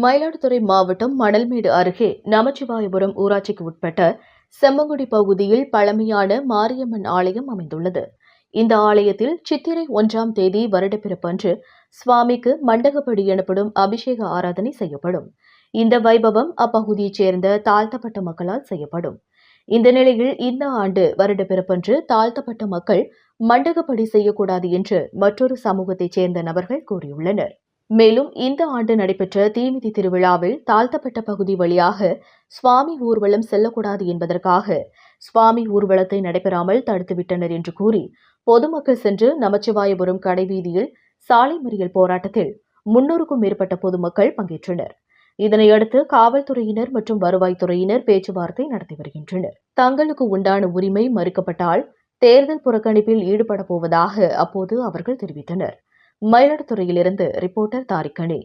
மயிலாடுதுறை மாவட்டம் மணல்மேடு அருகே நமச்சிவாயபுரம் ஊராட்சிக்கு உட்பட்ட செம்மங்குடி பகுதியில் பழமையான மாரியம்மன் ஆலயம் அமைந்துள்ளது. இந்த ஆலயத்தில் சித்திரை 1ஆம் தேதி வருடப்பிறப்பன்று சுவாமிக்கு மண்டகப்படி எனப்படும் அபிஷேக ஆராதனை செய்யப்படும். இந்த வைபவம் அப்பகுதியைச் சேர்ந்த தாழ்த்தப்பட்ட மக்களால் செய்யப்படும். இந்த நிலையில் இந்த ஆண்டு வருடப்பிறப்பன்று தாழ்த்தப்பட்ட மக்கள் மண்டகப்படி செய்யக்கூடாது என்று மற்றொரு சமூகத்தைச் சேர்ந்த நபர்கள் கூறியுள்ளனர். மேலும் இந்த ஆண்டு நடைபெற்ற தீமிதி திருவிழாவில் தாழ்த்தப்பட்ட பகுதி வழியாக சுவாமி ஊர்வலம் செல்லக்கூடாது என்பதற்காக சுவாமி ஊர்வலத்தை நடைபெறாமல் தடுத்துவிட்டனர் என்று கூறி பொதுமக்கள் சென்று நமச்சிவாயபுரம் கடைவீதியில் சாலை மறியல் போராட்டத்தில் 300க்கும் மேற்பட்ட பொதுமக்கள் பங்கேற்றனர். இதனையடுத்து காவல்துறையினர் மற்றும் வருவாய்த்துறையினர் பேச்சுவார்த்தை நடத்தி வருகின்றனர். தங்களுக்கு உண்டான உரிமை மறுக்கப்பட்டால் தேர்தல் புறக்கணிப்பில் ஈடுபட போவதாக அப்போது அவர்கள் தெரிவித்தனர். மயிலாடுதுறையிலிருந்து ரிப்போர்ட்டர் தாரிக் கனி.